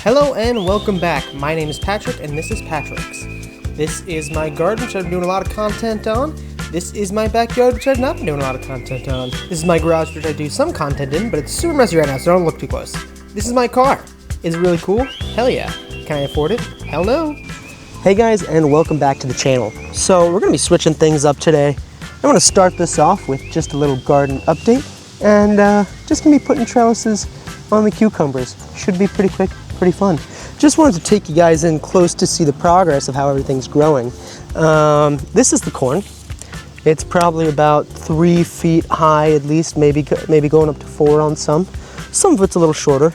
Hello and welcome back. My name is Patrick and this is Patrick's. This is my garden, which I've been doing a lot of content on. This is my backyard, which I've not been doing a lot of content on. This is my garage, which I do some content in, but it's super messy right now, so don't look too close. This is my car. Is it really cool? Hell yeah. Can I afford it? Hell no. Hey guys, and welcome back to the channel. So we're going to be switching things up today. I want to start this off with just a little garden update, and just going to be putting trellises on the cucumbers. Should be pretty quick, pretty fun. Just wanted to take you guys in close to see the progress of how everything's growing. This is the corn. It's probably about 3 feet high at least, maybe going up to 4 on some. Some of it's a little shorter.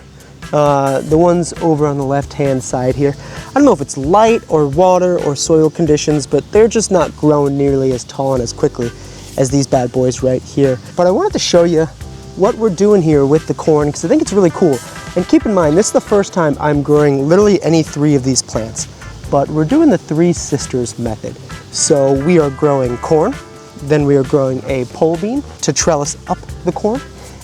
The ones over on the left-hand side here, I don't know if it's light or water or soil conditions, but they're just not growing nearly as tall and as quickly as these bad boys right here. But I wanted to show you what we're doing here with the corn because I think it's really cool. And keep in mind, this is the first time I'm growing literally any 3 of these plants, but we're doing the 3 sisters method. So we are growing corn, then we are growing a pole bean to trellis up the corn,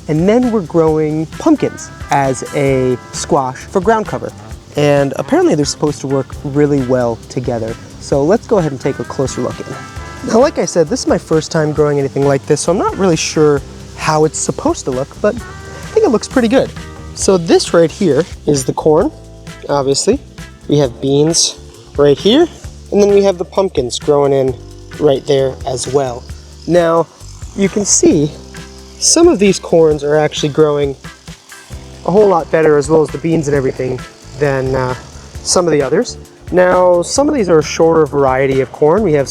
and then we're growing pumpkins as a squash for ground cover. And apparently they're supposed to work really well together. So let's go ahead and take a closer look in. Now, like I said, this is my first time growing anything like this, so I'm not really sure how it's supposed to look, but I think it looks pretty good. So this right here is the corn, obviously. We have beans right here, and then we have the pumpkins growing in right there as well. Now, you can see some of these corns are actually growing a whole lot better, as well as the beans and everything, than some of the others. Now, some of these are a shorter variety of corn. We have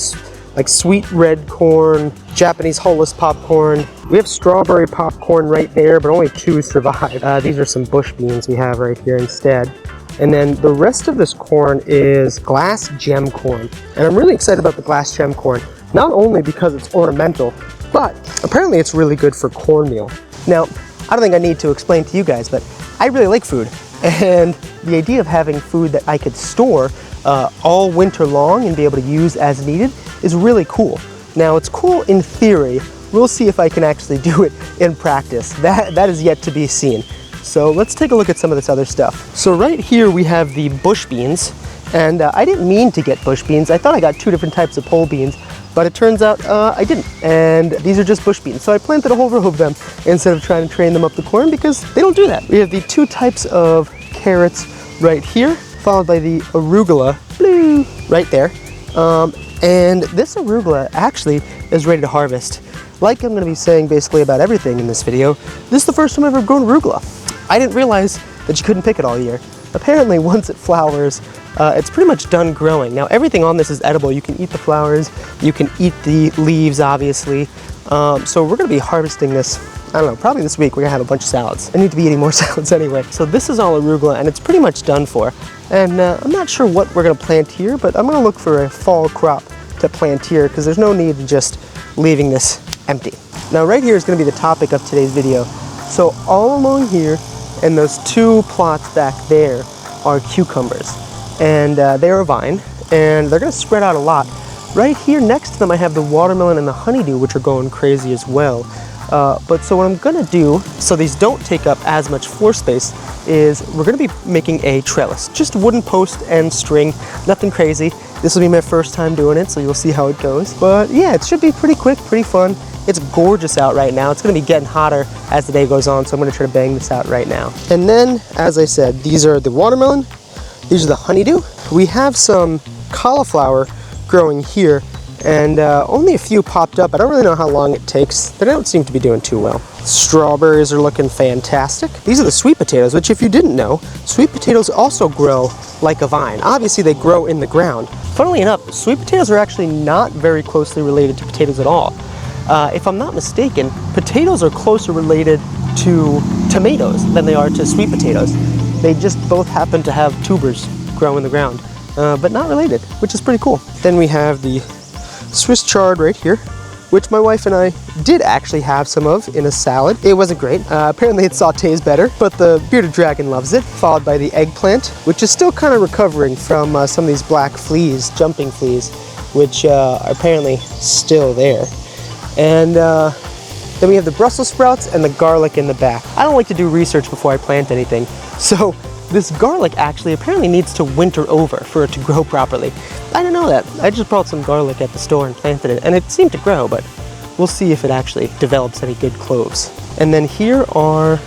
like sweet red corn, Japanese hulless popcorn. We have strawberry popcorn right there, but only 2 survive. These are some bush beans we have right here instead. And then the rest of this corn is glass gem corn. And I'm really excited about the glass gem corn, not only because it's ornamental, but apparently it's really good for cornmeal. Now, I don't think I need to explain to you guys, but I really like food. And the idea of having food that I could store all winter long and be able to use as needed is really cool. Now, it's cool in theory. We'll see if I can actually do it in practice. That is yet to be seen. So let's take a look at some of this other stuff. So right here we have the bush beans, and I didn't mean to get bush beans. I thought I got 2 different types of pole beans, but it turns out I didn't, and these are just bush beans. So I planted a whole row of them instead of trying to train them up the corn because they don't do that. We have the 2 types of carrots right here, followed by the arugula blue right there. And this arugula actually is ready to harvest. Like I'm going to be saying basically about everything in this video, this is the first time I've ever grown arugula. I didn't realize that you couldn't pick it all year. Apparently once it flowers, it's pretty much done growing. Now everything on this is edible. You can eat the flowers, you can eat the leaves obviously. So we're going to be harvesting this, I don't know, probably this week. We're going to have a bunch of salads. I need to be eating more salads anyway. So this is all arugula and it's pretty much done for. And I'm not sure what we're going to plant here, but I'm going to look for a fall crop to plant here because there's no need to just leaving this empty. Now right here is going to be the topic of today's video. So all along here and those 2 plots back there are cucumbers. And they're a vine and they're going to spread out a lot. Right here next to them I have the watermelon and the honeydew, which are going crazy as well. But so what I'm gonna do, so these don't take up as much floor space, is we're gonna be making a trellis. Just wooden post and string, nothing crazy. This will be my first time doing it, so you'll see how it goes. But yeah, it should be pretty quick, pretty fun. It's gorgeous out right now. It's gonna be getting hotter as the day goes on, so I'm gonna try to bang this out right now. And then, as I said, these are the watermelon, these are the honeydew. We have some cauliflower growing here, and only a few popped up. I don't really know how long it takes. They don't seem to be doing too well. Strawberries are looking fantastic. These are the sweet potatoes, which if you didn't know, sweet potatoes also grow like a vine. Obviously they grow in the ground. Funnily enough, sweet potatoes are actually not very closely related to potatoes at all. If I'm not mistaken, potatoes are closer related to tomatoes than they are to sweet potatoes. They just both happen to have tubers grow in the ground, but not related, which is pretty cool. Then we have the Swiss chard right here, which my wife and I did actually have some of in a salad. It wasn't great. Apparently it sautés better, but the bearded dragon loves it. Followed by the eggplant, which is still kind of recovering from some of these black fleas, jumping fleas, which are apparently still there. And then we have the Brussels sprouts and the garlic in the back. I don't like to do research before I plant anything, so this garlic actually apparently needs to winter over for it to grow properly. I didn't know that. I just brought some garlic at the store and planted it, and it seemed to grow, but we'll see if it actually develops any good cloves. And then here are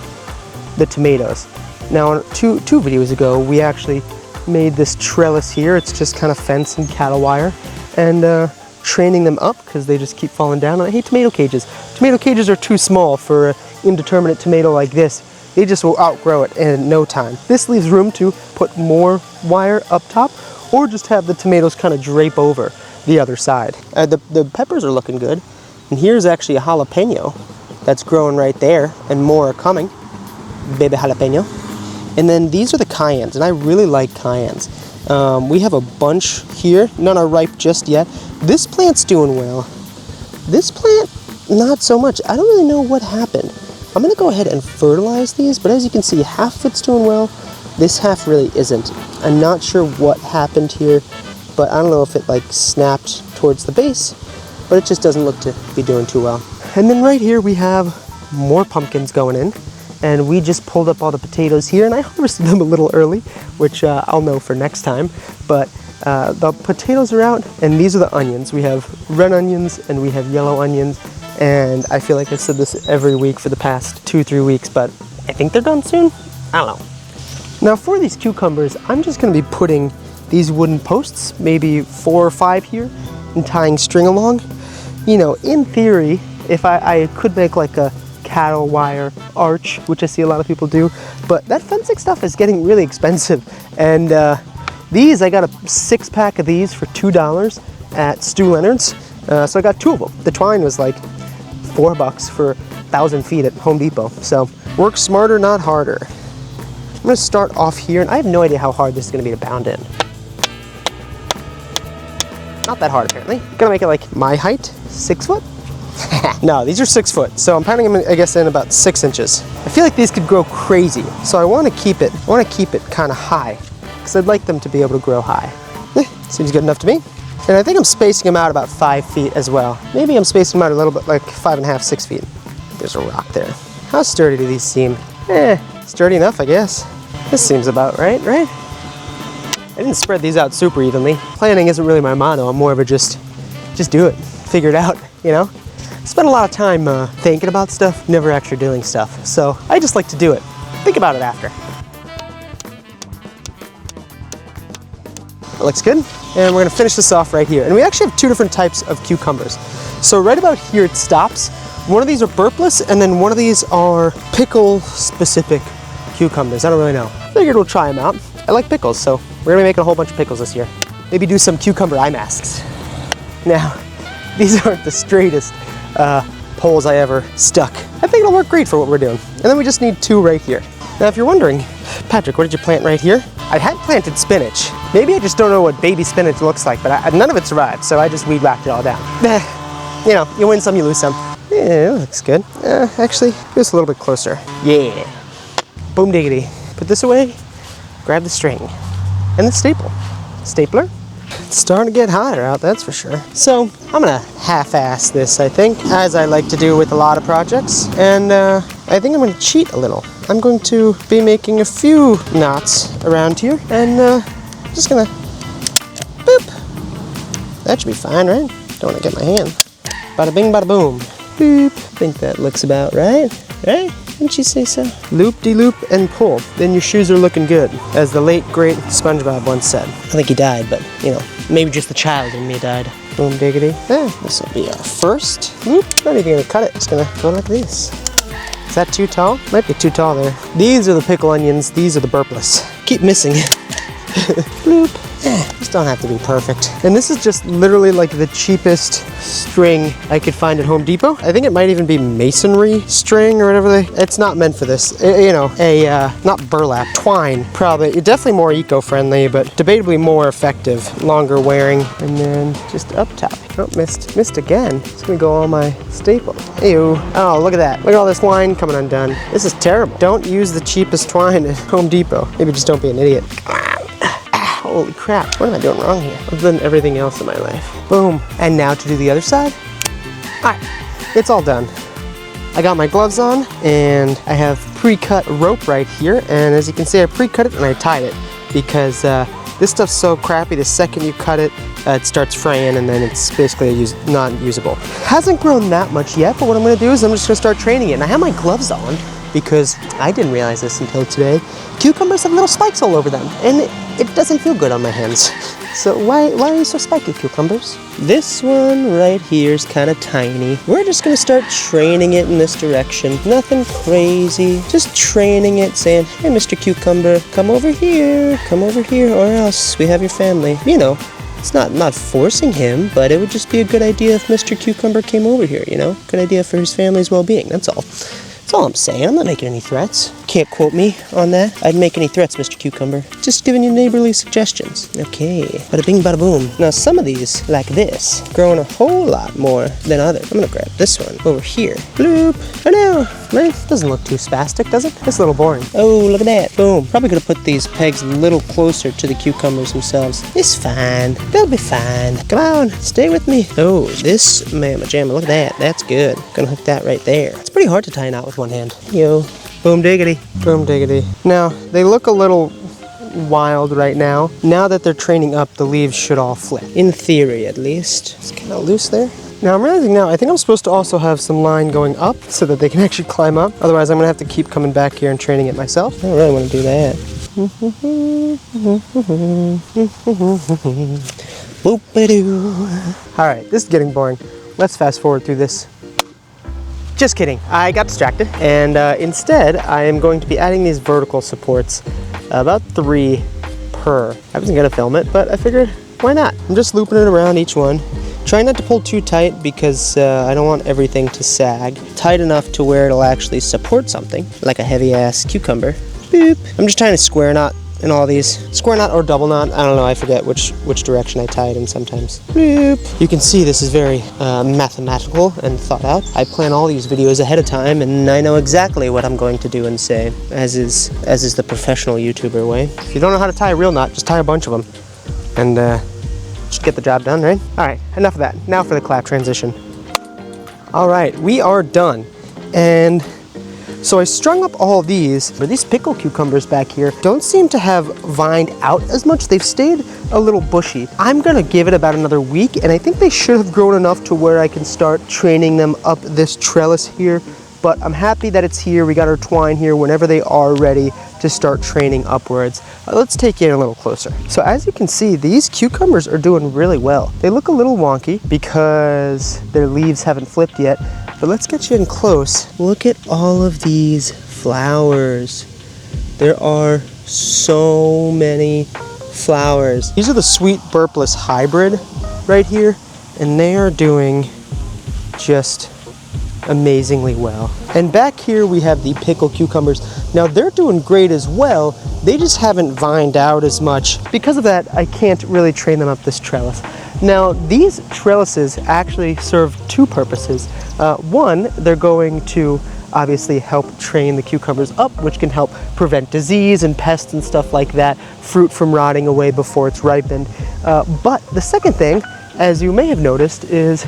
the tomatoes. Now, two videos ago, we actually made this trellis here. It's just kind of fence and cattle wire, and training them up because they just keep falling down. And I hate tomato cages. Tomato cages are too small for an indeterminate tomato like this. They just will outgrow it in no time. This leaves room to put more wire up top, or just have the tomatoes kind of drape over the other side. The peppers are looking good. And here's actually a jalapeno that's growing right there, and more are coming. Baby jalapeno. And then these are the cayennes, and I really like cayennes. We have a bunch here. None are ripe just yet. This plant's doing well. This plant, not so much. I don't really know what happened. I'm gonna go ahead and fertilize these, but as you can see, half of it's doing well. This half really isn't. I'm not sure what happened here, but I don't know if it like snapped towards the base, but it just doesn't look to be doing too well. And then right here we have more pumpkins going in, and we just pulled up all the potatoes here, and I harvested them a little early, which I'll know for next time, but the potatoes are out, and these are the onions. We have red onions and we have yellow onions, and I feel like I've said this every week for the past 2-3 weeks, but I think they're done soon. I don't know. Now for these cucumbers, I'm just gonna be putting these wooden posts, maybe 4 or 5 here, and tying string along. You know, in theory, if I could make like a cattle wire arch, which I see a lot of people do, but that fencing stuff is getting really expensive. And these, I got a 6-pack of these for $2 at Stu Leonard's. So I got 2 of them. The twine was like $4 for 1,000 feet at Home Depot. So work smarter, not harder. I'm gonna start off here, and I have no idea how hard this is gonna be to pound in. Not that hard, apparently. Gonna make it like my height, 6 foot? No, these are 6 foot, so I'm pounding them, I guess, in about 6 inches. I feel like these could grow crazy, so I want to keep it kind of high, because I'd like them to be able to grow high. Seems good enough to me. And I think I'm spacing them out about 5 feet as well. Maybe I'm spacing them out a little bit, like 5.5, 6 feet. There's a rock there. How sturdy do these seem? Sturdy enough, I guess. This seems about right? I didn't spread these out super evenly. Planning isn't really my motto. I'm more of a just do it, figure it out, you know? Spend a lot of time thinking about stuff, never actually doing stuff. So I just like to do it. Think about it after. That looks good. And we're gonna finish this off right here. And we actually have 2 different types of cucumbers. So right about here it stops. One of these are burpless, and then one of these are pickle-specific cucumbers. I don't really know. Figured we'll try them out. I like pickles, so we're gonna be making a whole bunch of pickles this year. Maybe do some cucumber eye masks. Now, these aren't the straightest poles I ever stuck. I think it'll work great for what we're doing. And then we just need 2 right here. Now, if you're wondering, Patrick, what did you plant right here? I had planted spinach. Maybe I just don't know what baby spinach looks like, but none of it survived, so I just weed whacked it all down. You know, you win some, you lose some. Yeah, it looks good. Actually, just a little bit closer. Yeah. Boom diggity. Put this away, grab the string, and the stapler. It's starting to get hotter out, that's for sure. So I'm gonna half-ass this, I think, as I like to do with a lot of projects. And I think I'm gonna cheat a little. I'm going to be making a few knots around here, and just gonna boop. That should be fine, right? Don't wanna get my hand. Bada bing, bada boom. Boop. I think that looks about right, right? Wouldn't you say so? Loop-de-loop and pull. Then your shoes are looking good, as the late, great SpongeBob once said. I think he died, but, you know, maybe just the child in me died. Boom diggity. This will be our first. Whoop. Not even gonna cut it, it's gonna go like this. Is that too tall? Might be too tall there. These are the pickle onions, these are the burpless. Keep missing. Bloop. Just don't have to be perfect. And this is just literally like the cheapest string I could find at Home Depot. I think it might even be masonry string or whatever it's not meant for this. You know, not burlap, twine. Probably, definitely more eco-friendly, but debatably more effective, longer wearing. And then just up top. Oh, missed again. It's gonna go on my staple. Ew. Oh, look at that. Look at all this line coming undone. This is terrible. Don't use the cheapest twine at Home Depot. Maybe just don't be an idiot. Holy crap, what am I doing wrong here? Other than everything else in my life. Boom. And now to do the other side. All right, it's all done. I got my gloves on, and I have pre-cut rope right here, and as you can see, I pre-cut it and I tied it because this stuff's so crappy. The second you cut it, it starts fraying and then it's basically not usable. Hasn't grown that much yet, but what I'm gonna do is I'm just gonna start training it. And I have my gloves on because I didn't realize this until today. Cucumbers have little spikes all over them, and it doesn't feel good on my hands. So why are you so spiky, cucumbers? This one right here is kind of tiny. We're just gonna start training it in this direction. Nothing crazy, just training it, saying, hey, Mr. Cucumber, come over here, or else we have your family. You know, it's not forcing him, but it would just be a good idea if Mr. Cucumber came over here, you know? Good idea for his family's well-being, that's all. That's all I'm saying. I'm not making any threats. Can't quote me on that. I'd make any threats, Mr. Cucumber. Just giving you neighborly suggestions. Okay. Bada bing, bada boom. Now, some of these, like this, growing a whole lot more than others. I'm gonna grab this one over here. Bloop. I know. Right? Doesn't look too spastic, does it? It's a little boring. Oh, look at that. Boom. Probably gonna put these pegs a little closer to the cucumbers themselves. It's fine. They'll be fine. Come on. Stay with me. Oh, this mamma jamma. Look at that. That's good. Gonna hook that right there. It's pretty hard to tie a knot with one hand. Yo. Boom diggity. Boom diggity. Now, they look a little wild right now. Now that they're training up, the leaves should all flip. In theory, at least. It's kind of loose there. Now, I'm realizing now, I think I'm supposed to also have some line going up so that they can actually climb up. Otherwise, I'm going to have to keep coming back here and training it myself. I don't really want to do that. Boop-a-doo. All right, this is getting boring. Let's fast forward through this. Just kidding, I got distracted, and instead I am going to be adding these vertical supports, about 3 per. I wasn't gonna film it, but I figured, why not? I'm just looping it around each one. Try not to pull too tight because I don't want everything to sag. Tight enough to where it'll actually support something, like a heavy ass cucumber. Boop. I'm just trying to square knot in all these. Square knot or double knot, I don't know, I forget which direction I tie it in sometimes. Boop. You can see this is very mathematical and thought out. I plan all these videos ahead of time and I know exactly what I'm going to do and say, as is the professional YouTuber way. If you don't know how to tie a real knot, just tie a bunch of them and just get the job done, right? All right, enough of that. Now for the clap transition. All right, we are done. And so I strung up all these, but these pickle cucumbers back here don't seem to have vined out as much. They've stayed a little bushy. I'm gonna give it about another week, and I think they should have grown enough to where I can start training them up this trellis here. But I'm happy that it's here. We got our twine here whenever they are ready to start training upwards. Let's take you in a little closer. So as you can see, these cucumbers are doing really well. They look a little wonky because their leaves haven't flipped yet, but let's get you in close. Look at all of these flowers. There are so many flowers. These are the sweet burpless hybrid right here, and they are doing just amazingly well. And back here we have the pickle cucumbers. Now they're doing great as well. They just haven't vined out as much. Because of that, I can't really train them up this trellis. Now these trellises actually serve 2 purposes. One, they're going to obviously help train the cucumbers up, which can help prevent disease and pests and stuff like that, fruit from rotting away before it's ripened. But the second thing, as you may have noticed, is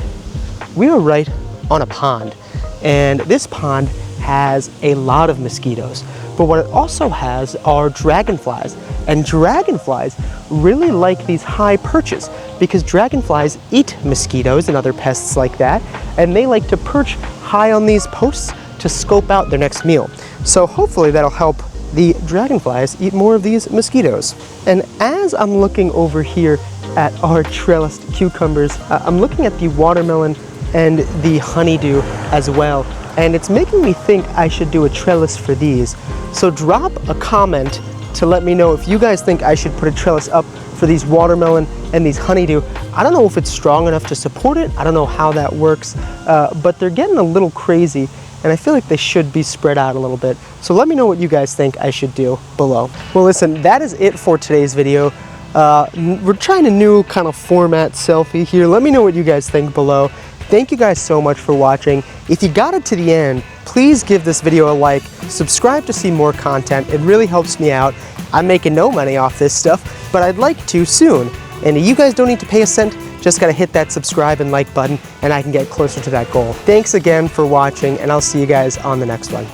we are right on a pond. And this pond has a lot of mosquitoes. But what it also has are dragonflies. And dragonflies really like these high perches because dragonflies eat mosquitoes and other pests like that. And they like to perch high on these posts to scope out their next meal. So hopefully that'll help the dragonflies eat more of these mosquitoes. And as I'm looking over here at our trellised cucumbers, I'm looking at the watermelon and the honeydew as well. And it's making me think I should do a trellis for these. So drop a comment to let me know if you guys think I should put a trellis up for these watermelon and these honeydew. I don't know if it's strong enough to support it. I don't know how that works, but they're getting a little crazy and I feel like they should be spread out a little bit. So let me know what you guys think I should do below. Well, listen, that is it for today's video. We're trying a new kind of format selfie here. Let me know what you guys think below. Thank you guys so much for watching. If you got it to the end, please give this video a like, subscribe to see more content. It really helps me out. I'm making no money off this stuff, but I'd like to soon. And you guys don't need to pay a cent, just gotta hit that subscribe and like button and I can get closer to that goal. Thanks again for watching and I'll see you guys on the next one.